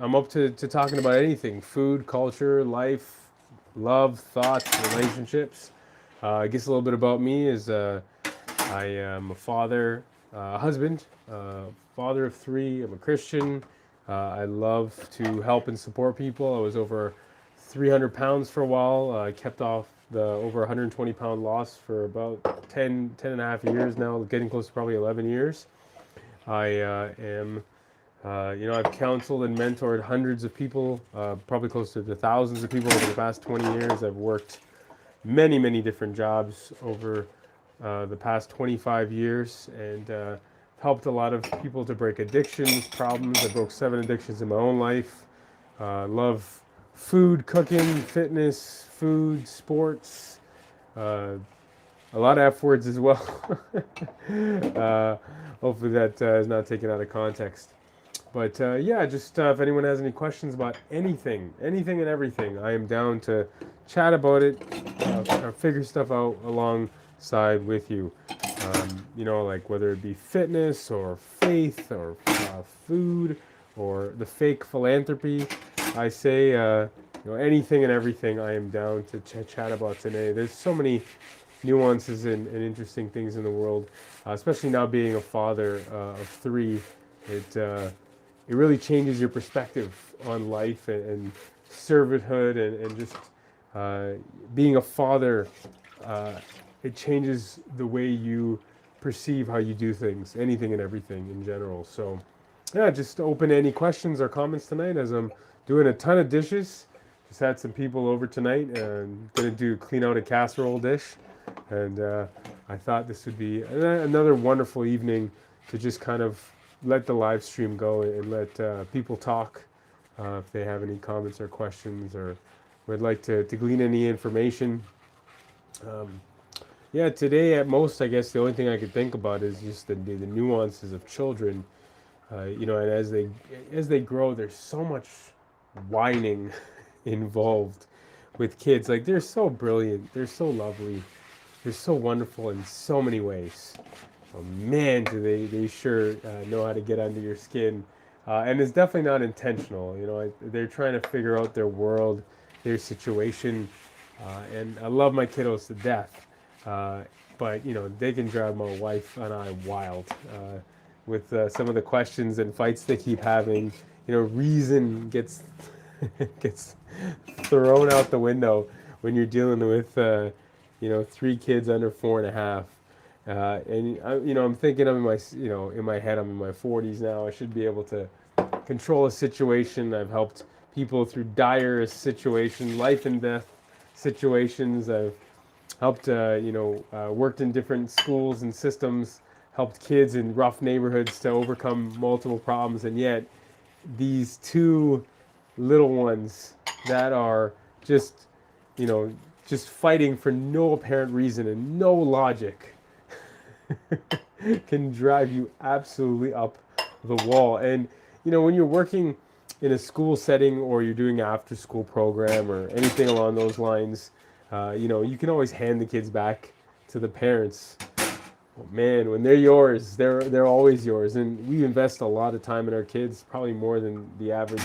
I'm up to talking about anything: food, culture, life, love, thoughts, relationships. I guess a little bit about me is I am a father, husband, father of three. I'm a Christian. I love to help and support people. I was over 300 pounds for a while. I kept off the over 120-pound loss for about 10 and a half years now, getting close to probably 11 years. I am I've counseled and mentored hundreds of people, probably close to the thousands of people over the past 20 years. I've worked many different jobs over the past 25 years and helped a lot of people to break addictions, problems. I broke 7 addictions in my own life. Love food, cooking, fitness, food, sports, uh, a lot of F words as well. uh, Hopefully that is not taken out of context. But yeah, just if anyone has any questions about anything and everything, I am down to chat about it, or figure stuff out alongside with you. Like whether it be fitness or faith or food or the fake philanthropy. I say, anything and everything I am down to chat about today. There's so many nuances and interesting things in the world, especially now being a father of three. It really changes your perspective on life and servanthood and just being a father. It changes the way you perceive how you do things, anything and everything in general. So, yeah, just open any questions or comments tonight as I'm doing a ton of dishes. Just had some people over tonight and gonna do clean out a casserole dish, and I thought this would be another wonderful evening to just kind of let the live stream go and let people talk if they have any comments or questions or would like to glean any information. Um, yeah, today at most, I guess the only thing I could think about is just the nuances of children. And as they grow, there's so much whining involved with kids. Like they're so brilliant, they're so lovely, they're so wonderful in so many ways. Oh man, do they sure know how to get under your skin. And it's definitely not intentional. They're trying to figure out their world, their situation. And I love my kiddos to death. But, they can drive my wife and I wild with some of the questions and fights they keep having. Reason gets gets thrown out the window when you're dealing with, 3 kids under 4.5. I'm thinking in my head, I'm in my 40s now. I should be able to control a situation. I've helped people through dire situations, life and death situations. I've helped, worked in different schools and systems, helped kids in rough neighborhoods to overcome multiple problems, and yet these two little ones that are just, just fighting for no apparent reason and no logic can drive you absolutely up the wall. And when you're working in a school setting or you're doing an after school program or anything along those lines, you can always hand the kids back to the parents. Oh, man, when they're yours, they're always yours. And we invest a lot of time in our kids, probably more than the average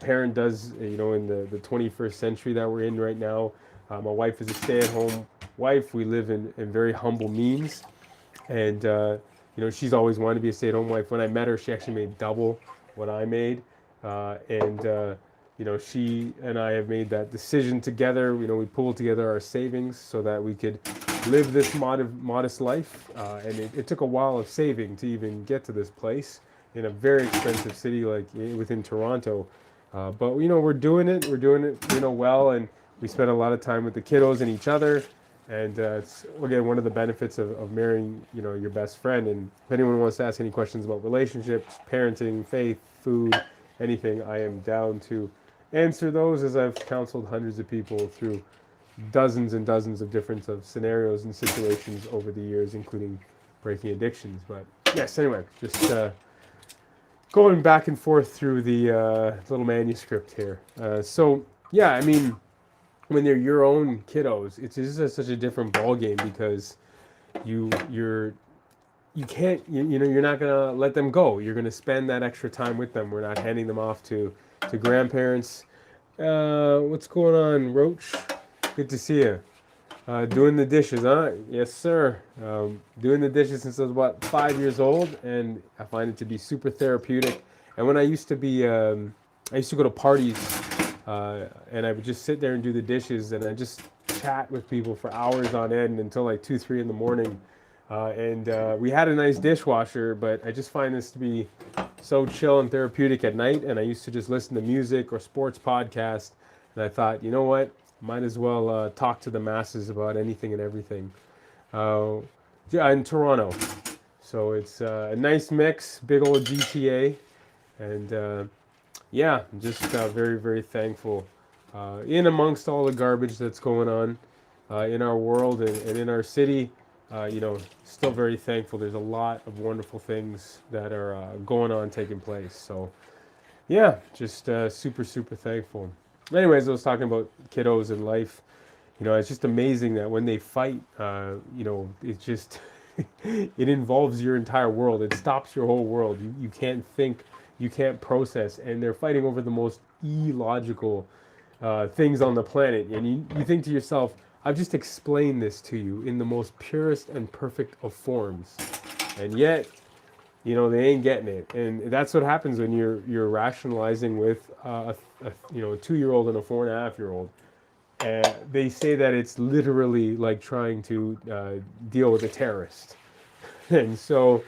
parent does. In the 21st century that we're in right now. My wife is a stay-at-home wife. We live in very humble means. And, she's always wanted to be a stay-at-home wife. When I met her, she actually made double what I made. She and I have made that decision together. We pooled together our savings so that we could live this modest life. And it took a while of saving to even get to this place in a very expensive city like within Toronto. But, we're doing it. We're doing it, well. And we spend a lot of time with the kiddos and each other. And it's, again, one of the benefits of marrying, your best friend. And if anyone wants to ask any questions about relationships, parenting, faith, food, anything, I am down to answer those, as I've counseled hundreds of people through dozens and dozens of different scenarios and situations over the years, including breaking addictions. But yes, anyway, just going back and forth through the little manuscript here. Yeah, I mean, when they're your own kiddos, it's just such a different ballgame because you're you can't, you're not going to let them go. You're going to spend that extra time with them. We're not handing them off to grandparents. What's going on, Roach? Good to see you. Doing the dishes, huh? Yes, sir. Doing the dishes since I was, 5 years old, and I find it to be super therapeutic. And when I used to go to parties, and I would just sit there and do the dishes, and I just chat with people for hours on end until like 2, 3 in the morning. And we had a nice dishwasher, but I just find this to be so chill and therapeutic at night. And I used to just listen to music or sports podcasts, and I thought, you know what? Might as well talk to the masses about anything and everything. Yeah, in Toronto. So it's a nice mix, big old GTA. And yeah, I'm just very, very thankful. In amongst all the garbage that's going on in our world and in our city, still very thankful. There's a lot of wonderful things that are going on, taking place. So yeah, just super, super thankful. Anyways, I was talking about kiddos and life. It's just amazing that when they fight, it's just, it involves your entire world. It stops your whole world. You can't think, you can't process, and they're fighting over the most illogical things on the planet. And you think to yourself, I've just explained this to you in the most purest and perfect of forms. And yet, they ain't getting it. And that's what happens when you're rationalizing with a 2-year-old and a 4.5-year-old. They say that it's literally like trying to deal with a terrorist. And so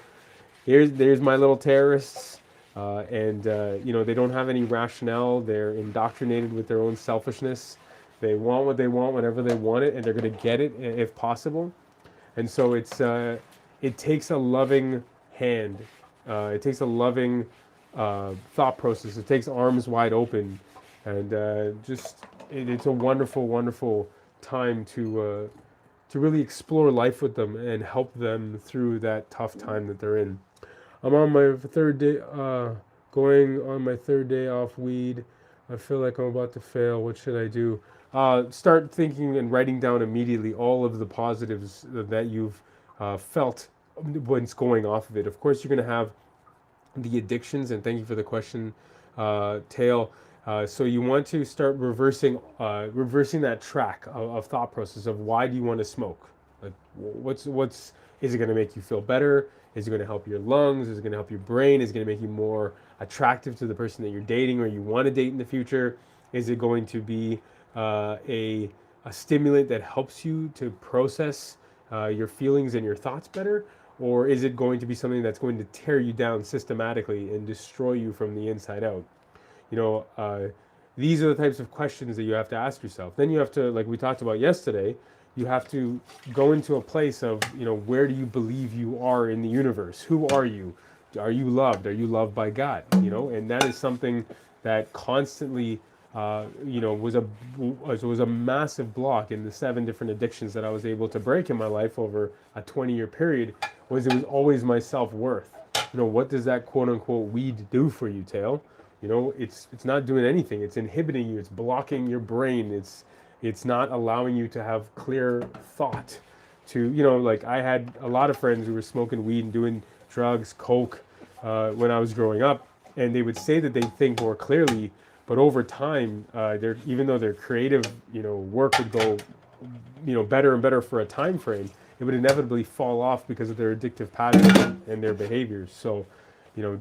there's my little terrorists, and they don't have any rationale. They're indoctrinated with their own selfishness. They want what they want whenever they want it, and they're going to get it if possible. And so it takes a loving hand. It takes a loving thought process. It takes arms wide open, and it's a wonderful, wonderful time to really explore life with them and help them through that tough time that they're in. I'm on my third day, going on my third day off weed. I feel like I'm about to fail. What should I do? Start thinking and writing down immediately all of the positives that you've felt what's going off of it. Of course, you're going to have the addictions, and thank you for the question, Tail. So you want to start reversing that track of thought process of why do you want to smoke? Like, what's is it going to make you feel better? Is it going to help your lungs? Is it going to help your brain? Is it going to make you more attractive to the person that you're dating or you want to date in the future? Is it going to be a stimulant that helps you to process your feelings and your thoughts better? Or is it going to be something that's going to tear you down systematically and destroy you from the inside out? These are the types of questions that you have to ask yourself. Then you have to, like we talked about yesterday, you have to go into a place of, where do you believe you are in the universe? Who are you? Are you loved? Are you loved by God? And that is something that constantly, was a massive block in the 7 different addictions that I was able to break in my life over a 20-year period. It was always my self-worth. What does that quote unquote weed do for you, Tail? It's not doing anything. It's inhibiting you. It's blocking your brain. It's not allowing you to have clear thought. Like I had a lot of friends who were smoking weed and doing drugs, coke, when I was growing up, and they would say that they think more clearly, but over time, even though their creative, work would go, better and better for a time frame, it would inevitably fall off because of their addictive patterns and their behaviors. So,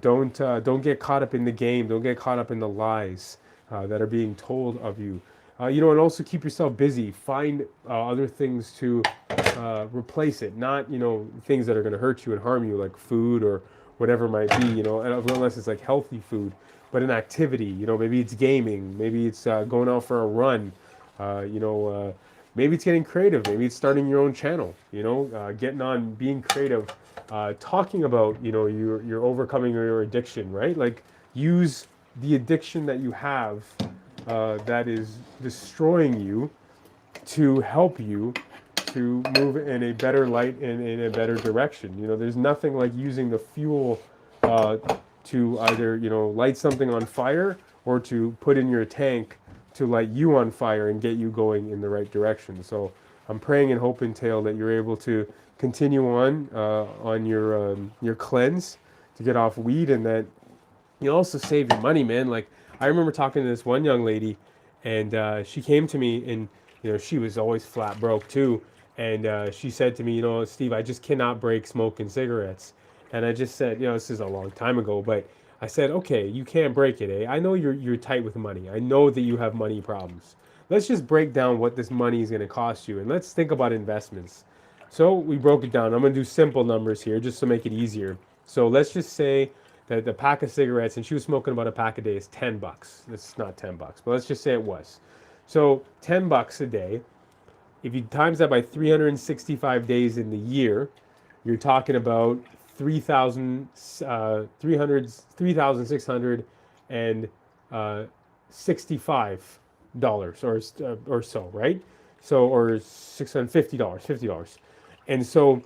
don't get caught up in the game. Don't get caught up in the lies that are being told of you. And also keep yourself busy. Find other things to replace it. Not, things that are going to hurt you and harm you, like food or whatever it might be. Unless it's like healthy food, but an activity. Maybe it's gaming. Maybe it's going out for a run. Maybe it's getting creative. Maybe it's starting your own channel. Getting on, being creative. Talking about you're overcoming your addiction, right? Like use the addiction that you have that is destroying you to help you to move in a better light and in a better direction. There's nothing like using the fuel to either light something on fire or to put in your tank to light you on fire and get you going in the right direction. So I'm praying and hoping, Tail, that you're able to continue on your cleanse to get off weed, and that you also save your money, man. Like I remember talking to this one young lady, and she came to me, and she was always flat broke too, and she said to me, Steve, I just cannot break smoking cigarettes, and I just said, this is a long time ago, but I said, okay, you can't break it, eh? I know you're tight with money. I know that you have money problems. Let's just break down what this money is going to cost you, and let's think about investments. So we broke it down. I'm going to do simple numbers here just to make it easier. So let's just say that the pack of cigarettes, and she was smoking about a pack a day, is $10. It's not $10, but let's just say it was. So $10 a day. If you times that by 365 days in the year, you're talking about 3,665 dollars or so, right? So or $650, $50. And so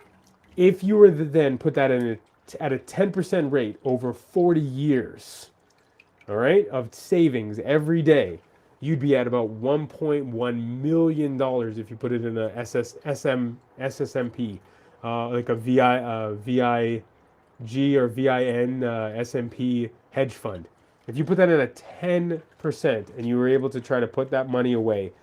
if you were to then put that at a 10% rate over 40 years, all right, of savings every day, you'd be at about $1.1 million if you put it in a SSMP, like a VIG or VIN S&P hedge fund. If you put that in a 10% and you were able to try to put that money away,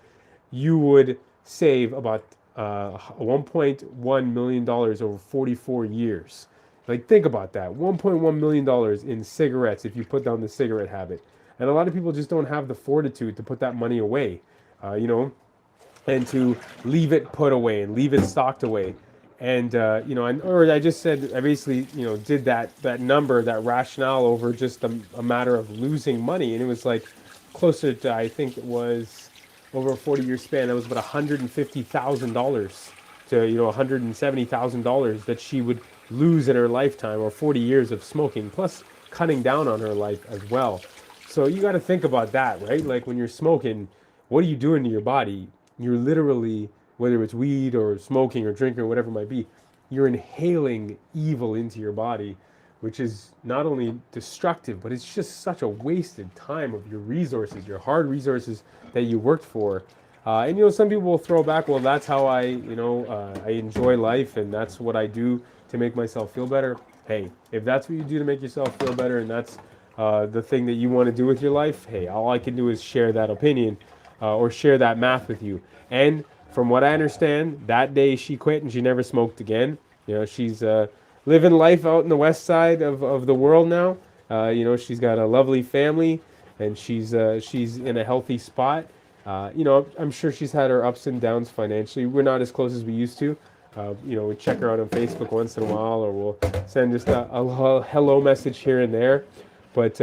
you would save about $1.1 million over 44 years. Like, think about that. $1.1 million in cigarettes if you put down the cigarette habit. And a lot of people just don't have the fortitude to put that money away, and to leave it put away and leave it stocked away. And, or I just said, I basically, did that number, that rationale over just a matter of losing money. And it was like closer to, I think it was over a 40-year span, that was about $150,000 to, $170,000 that she would lose in her lifetime, or 40 years of smoking, plus cutting down on her life as well. So you got to think about that, right? Like when you're smoking, what are you doing to your body? You're literally, whether it's weed or smoking or drinking or whatever it might be, you're inhaling evil into your body, which is not only destructive, but it's just such a wasted time of your resources, your hard resources that you worked for. And some people will throw back, well, that's how I enjoy life, and that's what I do to make myself feel better. Hey, if that's what you do to make yourself feel better, and that's the thing that you want to do with your life, hey, all I can do is share that opinion or share that math with you. And from what I understand, that day she quit and she never smoked again. She's living life out in the west side of the world now. She's got a lovely family, and she's in a healthy spot. I'm sure she's had her ups and downs financially. We're not as close as we used to. We check her out on Facebook once in a while, or we'll send just a hello message here and there. But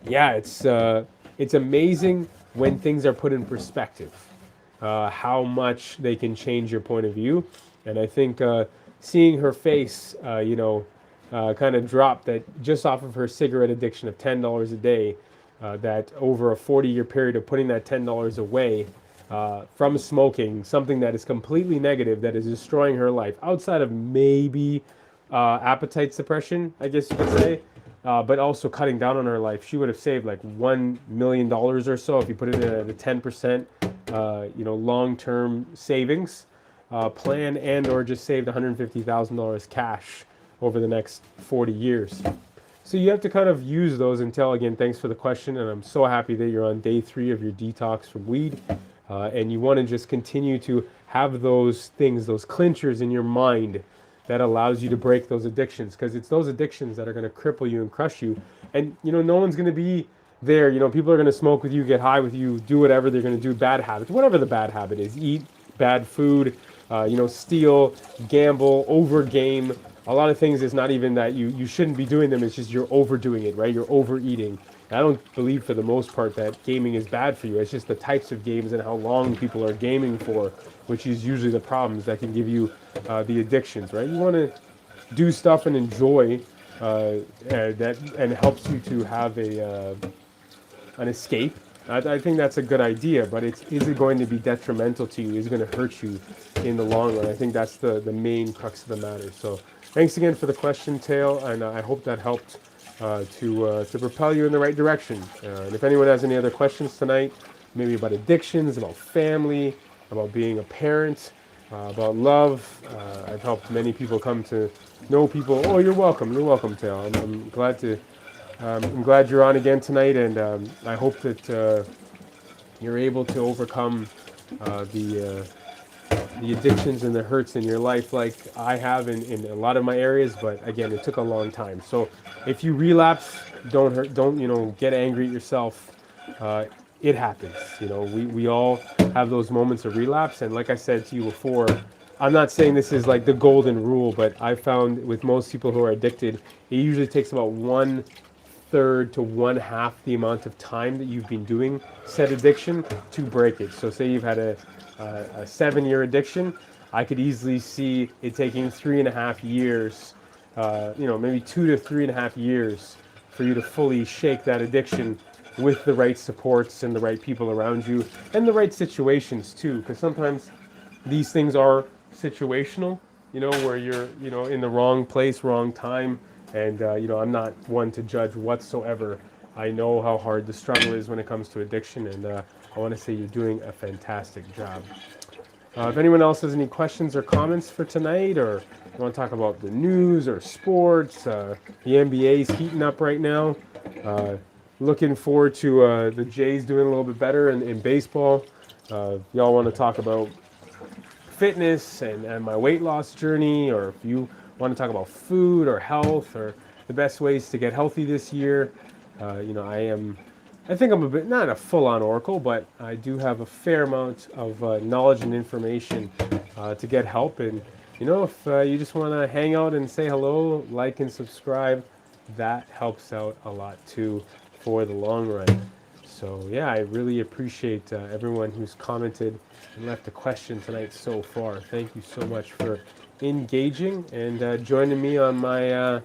it's amazing when things are put in perspective, how much they can change your point of view. And I think seeing her face, kind of drop that just off of her cigarette addiction of $10 a day, that over a 40-year period of putting that $10 away from smoking, something that is completely negative, that is destroying her life, outside of maybe appetite suppression, I guess you could say, but also cutting down on her life, she would have saved like $1 million or so if you put it in at a 10%, long-term savings plan, and or just saved $150,000 cash over the next 40 years. So you have to kind of use those until, again, thanks for the question, and I'm so happy that you're on day 3 of your detox from weed, and you want to just continue to have those things, those clinchers in your mind that allows you to break those addictions, because it's those addictions that are going to cripple you and crush you. And, no one's going to be there. People are going to smoke with you, get high with you, do whatever they're going to do, bad habits, whatever the bad habit is, eat bad food, steal, gamble, overgame. A lot of things is not even that you shouldn't be doing them, it's just you're overdoing it, right? You're overeating. And I don't believe for the most part that gaming is bad for you. It's just the types of games and how long people are gaming for, which is usually the problems that can give you the addictions, right? You want to do stuff and enjoy that, and helps you to have an escape. I think that's a good idea, but is it going to be detrimental to you? Is it going to hurt you in the long run? I think that's the main crux of the matter. So thanks again for the question, Tail, and I hope that helped to propel you in the right direction. And if anyone has any other questions tonight, maybe about addictions, about family, about being a parent, about love. I've helped many people come to know people. Oh, you're welcome. You're welcome, Tail. I'm glad to. I'm glad you're on again tonight, and I hope that you're able to overcome the addictions and the hurts in your life like I have in a lot of my areas, but again, it took a long time. So if you relapse, don't get angry at yourself. Uh, it happens. We all have those moments of relapse, and like I said to you before, I'm not saying this is like the golden rule, but I found with most people who are addicted, it usually takes about one third to one half the amount of time that you've been doing said addiction to break it. So say you've had a 7-year addiction, I could easily see it taking 3.5 years, maybe 2 to 3.5 years for you to fully shake that addiction with the right supports and the right people around you and the right situations too. Because sometimes these things are situational, where you're, in the wrong place, wrong time. And, I'm not one to judge whatsoever. I know how hard the struggle is when it comes to addiction, and I want to say you're doing a fantastic job. If anyone else has any questions or comments for tonight, or you want to talk about the news or sports, the NBA is heating up right now. Looking forward to the Jays doing a little bit better in baseball. Y'all want to talk about fitness and my weight loss journey, or if you want to talk about food or health or the best ways to get healthy this year, I think I'm a bit, not a full-on oracle, but I do have a fair amount of knowledge and information to get help. And, if you just want to hang out and say hello, like and subscribe, that helps out a lot too for the long run. So yeah, I really appreciate everyone who's commented and left a question tonight so far. Thank you so much for engaging and joining me on my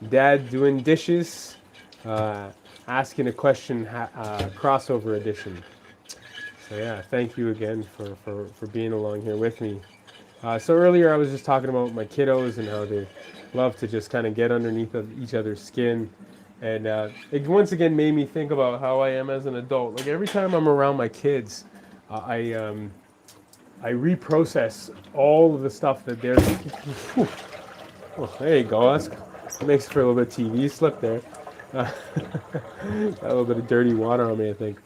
dad doing dishes, asking a question crossover edition. So yeah, thank you again for being along here with me. So earlier I was just talking about my kiddos and how they love to just kind of get underneath of each other's skin. And it once again made me think about how I am as an adult. Like every time I'm around my kids, I reprocess all of the stuff that they're. Oh, there you go. That makes for a little bit of TV slip there. Got a little bit of dirty water on me, I think.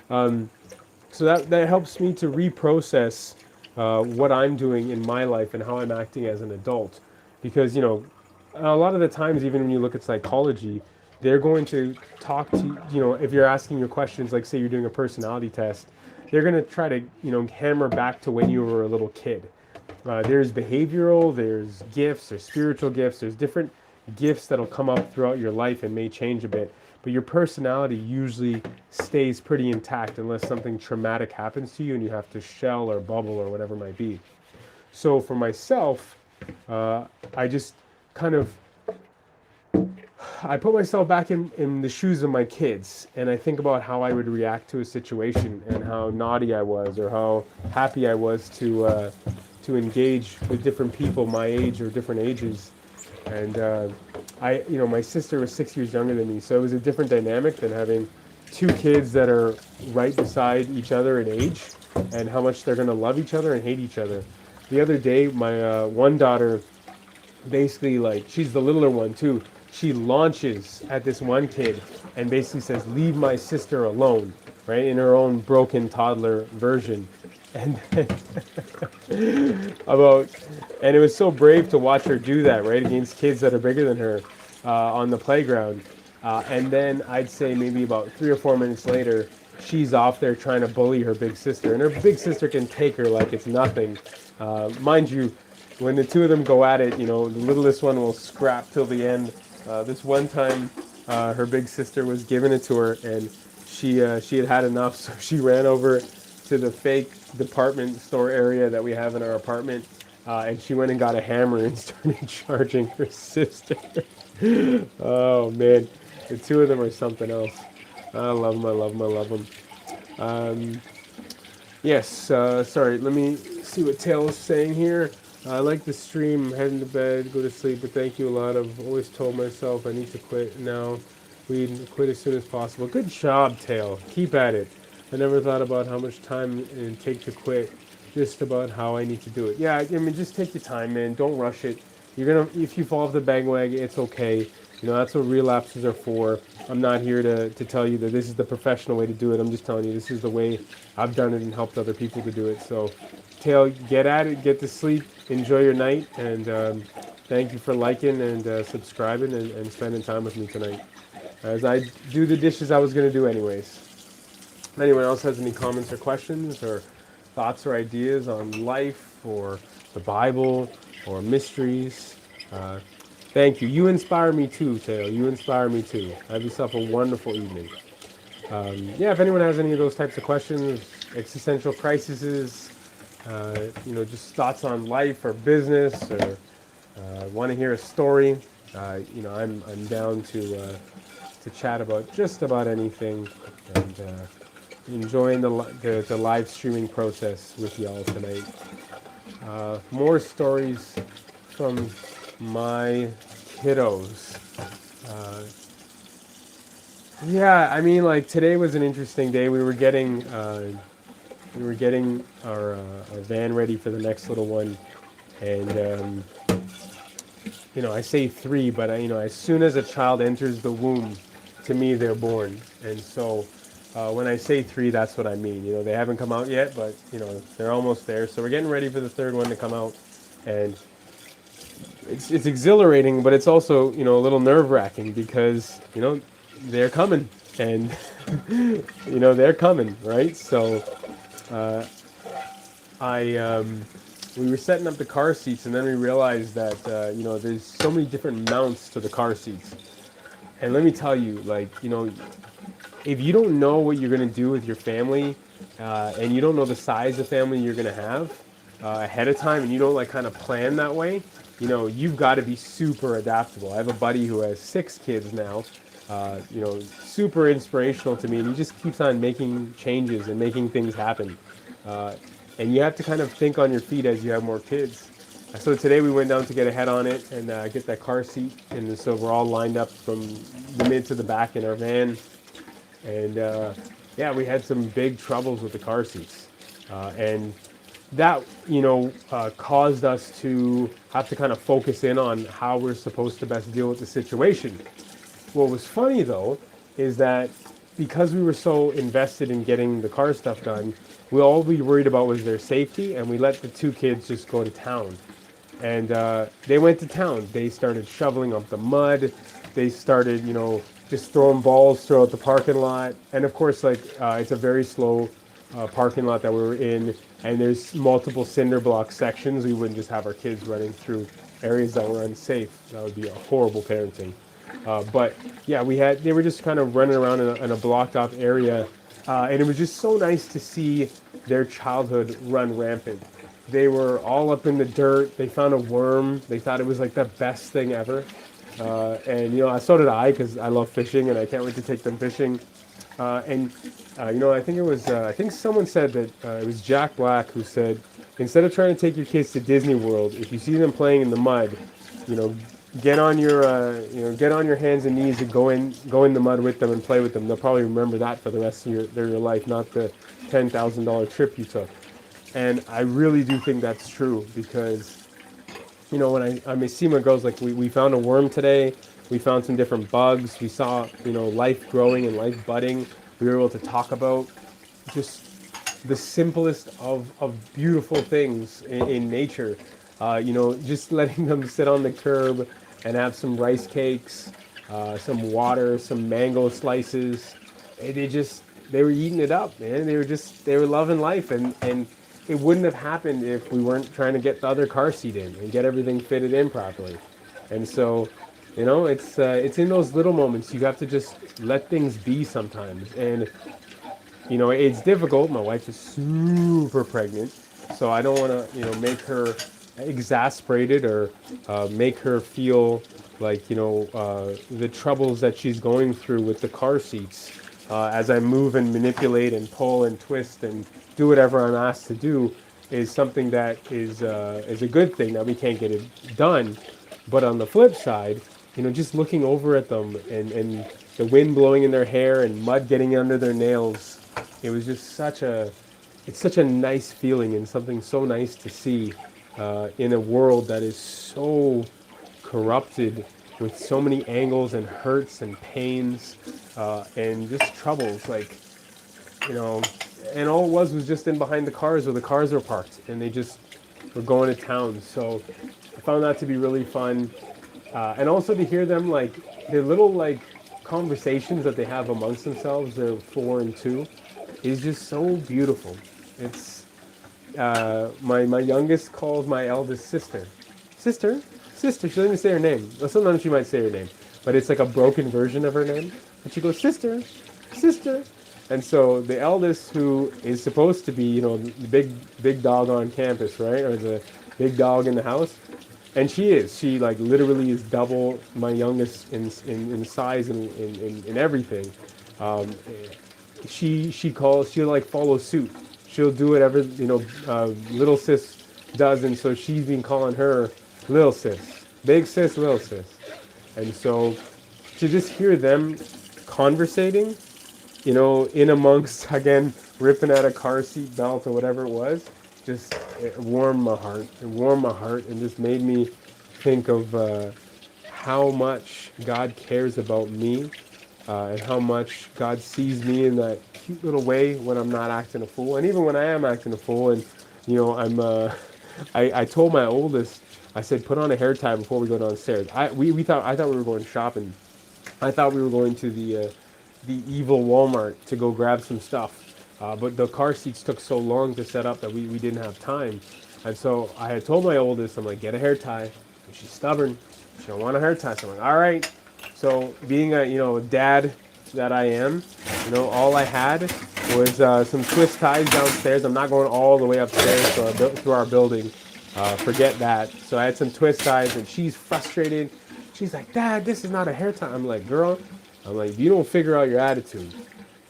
So that helps me to reprocess what I'm doing in my life and how I'm acting as an adult. Because, a lot of the times, even when you look at psychology, they're going to talk to you, if you're asking your questions, like say you're doing a personality test, they're going to try to, hammer back to when you were a little kid. There's behavioral, there's gifts, there's spiritual gifts, there's different gifts that'll come up throughout your life and may change a bit. But your personality usually stays pretty intact unless something traumatic happens to you and you have to shell or bubble or whatever it might be. So for myself, I just kind of I put myself back in the shoes of my kids, and I think about how I would react to a situation and how naughty I was or how happy I was to engage with different people my age or different ages. And my sister was 6 years younger than me, so it was a different dynamic than having two kids that are right beside each other in age, and how much they're going to love each other and hate each other. The other day, my one daughter, basically, like, she's the littler one too, she launches at this one kid and basically says, "Leave my sister alone," right, in her own broken toddler version. And and it was so brave to watch her do that, right, against kids that are bigger than her on the playground. And then I'd say maybe about 3 or 4 minutes later, she's off there trying to bully her big sister, and her big sister can take her like it's nothing. Mind you, when the two of them go at it, the littlest one will scrap till the end. This one time, her big sister was giving it to her, and she had enough, so she ran over to the fake department store area that we have in our apartment, and she went and got a hammer and started charging her sister. Oh man, the two of them are something else. I love them, I love them, I love them. Yes, sorry, let me see what Tail is saying here. I like the stream, heading to bed, go to sleep, but thank you a lot. I've always told myself I need to quit now. We quit as soon as possible. Good job, Tail. Keep at it. I never thought about how much time it would take to quit. just about how I need to do it. Yeah, I mean, just take your time, man. Don't rush it. You're gonna, if you fall off the bandwagon, it's okay. That's what relapses are for. I'm not here to tell you that this is the professional way to do it. I'm just telling you this is the way I've done it and helped other people to do it. So, Tail, get at it, get to sleep, enjoy your night, and thank you for liking and subscribing and spending time with me tonight. As I do the dishes I was going to do anyways. If anyone else has any comments or questions or thoughts or ideas on life or the Bible or mysteries, thank you. You inspire me too, Taylor. You inspire me too. Have yourself a wonderful evening. Yeah, if anyone has any of those types of questions, existential crises, just thoughts on life or business, or want to hear a story, I'm down to chat about just about anything, and enjoying the live streaming process with y'all tonight. More stories from my kiddos. Yeah, I mean, like today was an interesting day. We were getting our van ready for the next little one, and I say 3, but as soon as a child enters the womb, to me they're born, and so when I say 3, that's what I mean. They haven't come out yet, but they're almost there. So we're getting ready for the third one to come out, and it's exhilarating, but it's also a little nerve-wracking because they're coming, and they're coming, right? So we were setting up the car seats, and then we realized that there's so many different mounts to the car seats, and let me tell you, if you don't know what you're going to do with your family, and you don't know the size of family you're going to have ahead of time, and you don't kind of plan that way, you've got to be super adaptable. I have a buddy who has 6 kids now, super inspirational to me, and he just keeps on making changes and making things happen. And you have to kind of think on your feet as you have more kids. So today we went down to get a head on it and get that car seat, and so we're all lined up from the mid to the back in our van. And yeah, we had some big troubles with the car seats, and that caused us to have to kind of focus in on how we're supposed to best deal with the situation. What was funny though is that because we were so invested in getting the car stuff done, all we worried about was their safety, and we let the 2 kids just go to town. And they went to town. They started shoveling up the mud. They started, just throwing balls throughout the parking lot. And of course, it's a very slow parking lot that we were in, and there's multiple cinder block sections. We wouldn't just have our kids running through areas that were unsafe. That would be a horrible parenting. But yeah, they were just kind of running around in a blocked off area, and it was just so nice to see their childhood run rampant. They were all up in the dirt. They found a worm. They thought it was like the best thing ever. And so did I, because I love fishing and I can't wait to take them fishing. I think someone said that it was Jack Black who said, instead of trying to take your kids to Disney World, if you see them playing in the mud, get on your hands and knees and go in the mud with them and play with them. They'll probably remember that for the rest of their life, not the $10,000 trip you took. And I really do think that's true, because when I see my girls, we found a worm today, we found some different bugs, we saw life growing and life budding. We were able to talk about just the simplest of beautiful things in nature. Just letting them sit on the curb and have some rice cakes, some water, some mango slices. They were eating it up, man. They were loving life, and it wouldn't have happened if we weren't trying to get the other car seat in and get everything fitted in properly. And so, it's in those little moments you have to just let things be sometimes. And it's difficult. My wife is super pregnant, so I don't want to make her exasperated or make her feel like the troubles that she's going through with the car seats as I move and manipulate and pull and twist and do whatever I'm asked to do is something that is a good thing that we can't get it done. But on the flip side, just looking over at them and the wind blowing in their hair and mud getting under their nails, it was just such a it's such a nice feeling and something so nice to see in a world that is so corrupted with so many angles and hurts and pains and just troubles. Like, you know, and all it was just in behind the cars where the cars were parked and they just were going to town. So I found that to be really fun. And also to hear them, like, their little, like, conversations that they have amongst themselves, they're 4 and 2, is just so beautiful. It's, my youngest calls my eldest sister. Sister? Sister. She doesn't even say her name. Well, sometimes she might say her name, but it's like a broken version of her name. And she goes, sister, sister. And so the eldest, who is supposed to be, you know, the big dog on campus, right? Or the big dog in the house. And she is. She, like, literally is double my youngest in size and in everything. Um, she'll, like, follow suit. She'll do whatever, you know, little sis does. And so she's been calling her little sis. Big sis, little sis. And so to just hear them conversating, you know, in amongst, again, ripping out a car seat belt or whatever it was, just, it warmed my heart. It warmed my heart and just made me think of how much God cares about me and how much God sees me in that cute little way when I'm not acting a fool. And even when I am acting a fool and, you know, I told my oldest, I said, put on a hair tie before we go downstairs. I thought we were going shopping. I thought we were going to the evil Walmart to go grab some stuff. But the car seats took so long to set up that we didn't have time. And so I had told my oldest, I'm like, get a hair tie. And she's stubborn. She don't want a hair tie. So I'm like, all right. So being a, you know, dad that I am, you know, all I had was some twist ties downstairs. I'm not going all the way upstairs to our building. Forget that. So I had some twist ties and she's frustrated. She's like, Dad, this is not a hair tie. I'm like, girl, I'm like, if you don't figure out your attitude,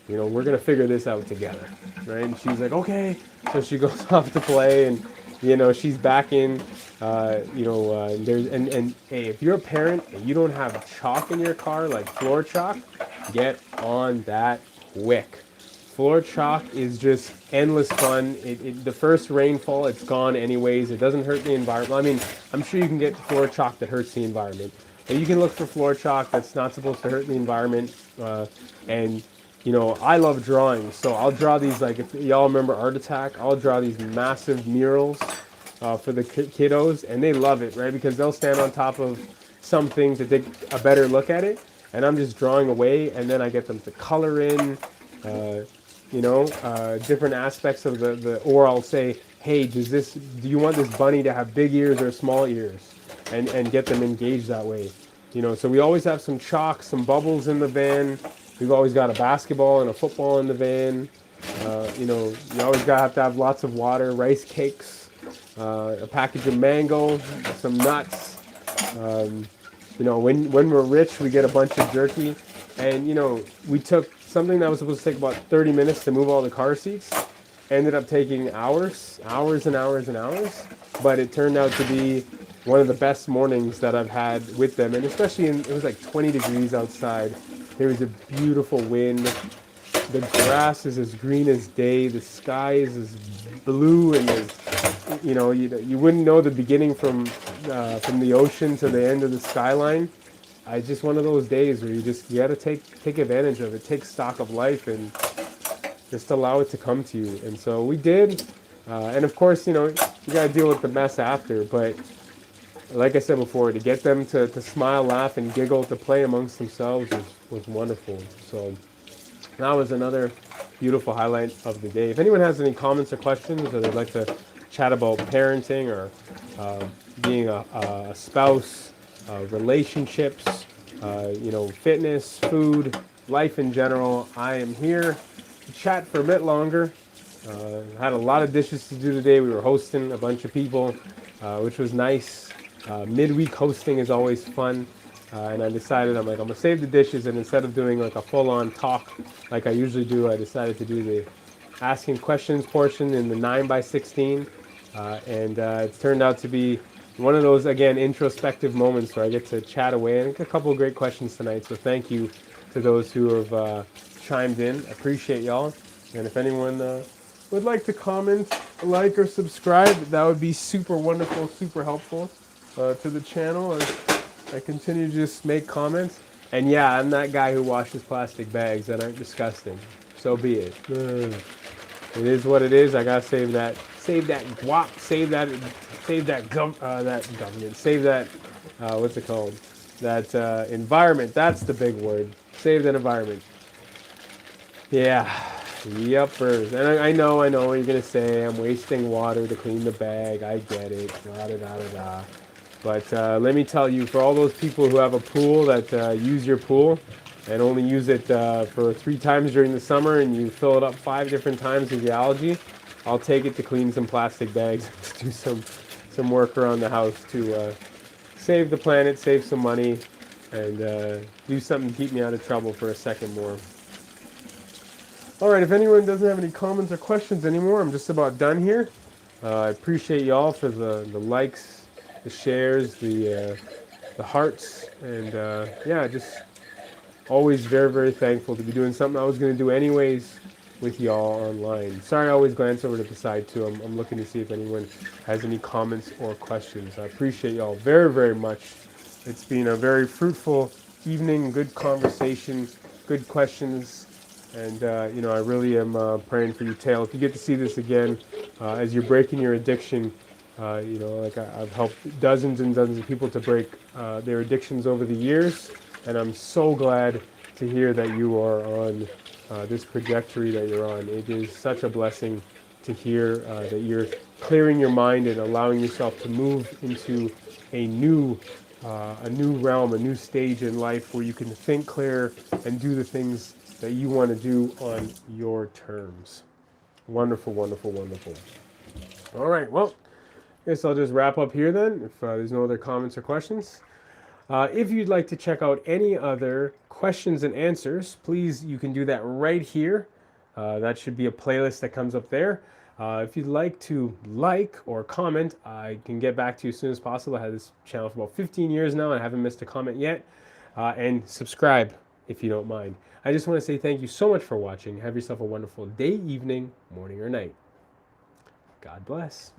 you know, we're going to figure this out together, right? And she's like, okay. So she goes off to play and, you know, she's back in, and hey, if you're a parent and you don't have chalk in your car, like floor chalk, get on that quick. Floor chalk is just endless fun. The first rainfall, it's gone anyways. It doesn't hurt the environment. I mean, I'm sure you can get floor chalk that hurts the environment. But you can look for floor chalk that's not supposed to hurt the environment. And, you know, I love drawing. So I'll draw these, like, if y'all remember Art Attack, I'll draw these massive murals for the kiddos. And they love it, right? Because they'll stand on top of something to take a better look at it. And I'm just drawing away. And then I get them to color in, different aspects of or I'll say, hey, do you want this bunny to have big ears or small ears? And get them engaged that way. You know, so we always have some chalk, some bubbles in the van. We've always got a basketball and a football in the van. You always have to have lots of water, rice cakes, a package of mango, some nuts. When we're rich, we get a bunch of jerky. And, you know, we took something that was supposed to take about 30 minutes to move all the car seats. Ended up taking hours and hours and hours. But it turned out to be one of the best mornings that I've had with them. And especially it was like 20 degrees outside. There was a beautiful wind. The grass is as green as day. The sky is as blue and as, you wouldn't know the beginning from the ocean to the end of the skyline. It's just one of those days where you got to take advantage of it, take stock of life, and just allow it to come to you. And so we did. And of course, you got to deal with the mess after. But like I said before, to get them to smile, laugh, and giggle, to play amongst themselves was wonderful. So that was another beautiful highlight of the day. If anyone has any comments or questions, or they'd like to chat about parenting or being a spouse, relationships, fitness, food, life in general, I am here to chat for a bit longer. Had a lot of dishes to do today. We were hosting a bunch of people, which was nice. Midweek hosting is always fun. And I decided, I'm going to save the dishes, and instead of doing like a full-on talk like I usually do, I decided to do the asking questions portion in the 9x16. It's turned out to be one of those, again, introspective moments where I get to chat away, and a couple of great questions tonight. So thank you to those who have chimed in. Appreciate y'all. And if anyone would like to comment, like, or subscribe, that would be super wonderful, super helpful to the channel as I continue to just make comments. And yeah, I'm that guy who washes plastic bags that aren't disgusting. So be it. It is what it is. I gotta save that guap, that government, save that what's it called? That environment. That's the big word. Save that environment. Yeah, yuppers. And I know what you're gonna say. I'm wasting water to clean the bag. I get it. Da da da da da. But let me tell you, for all those people who have a pool that use your pool and only use it for 3 times during the summer, and you fill it up 5 different times with the algae, I'll take it to clean some plastic bags, to do some work around the house to save the planet, save some money, and do something to keep me out of trouble for a second more. All right, if anyone doesn't have any comments or questions anymore, I'm just about done here. I appreciate y'all for the likes, the shares, the hearts, and yeah, just always very, very thankful to be doing something I was going to do anyways with y'all online. Sorry, I always glance over to the side too. I'm looking to see if anyone has any comments or questions. I appreciate y'all very, very much. It's been a very fruitful evening, good conversation, good questions, and I really am praying for you, Tail. If you get to see this again, as you're breaking your addiction, like I've helped dozens and dozens of people to break their addictions over the years, and I'm so glad to hear that you are on this trajectory that you're on. It is such a blessing to hear that you're clearing your mind and allowing yourself to move into a new realm, a new stage in life where you can think clear and do the things that you want to do on your terms. Wonderful, wonderful, wonderful. All right, well, I guess I'll just wrap up here then, if there's no other comments or questions. If you'd like to check out any other questions and answers, please, you can do that right here. That should be a playlist that comes up there. If you'd like to like or comment, I can get back to you as soon as possible. I have this channel for about 15 years now, and I haven't missed a comment yet. And subscribe if you don't mind. I just want to say thank you so much for watching. Have yourself a wonderful day, evening, morning, or night. God bless.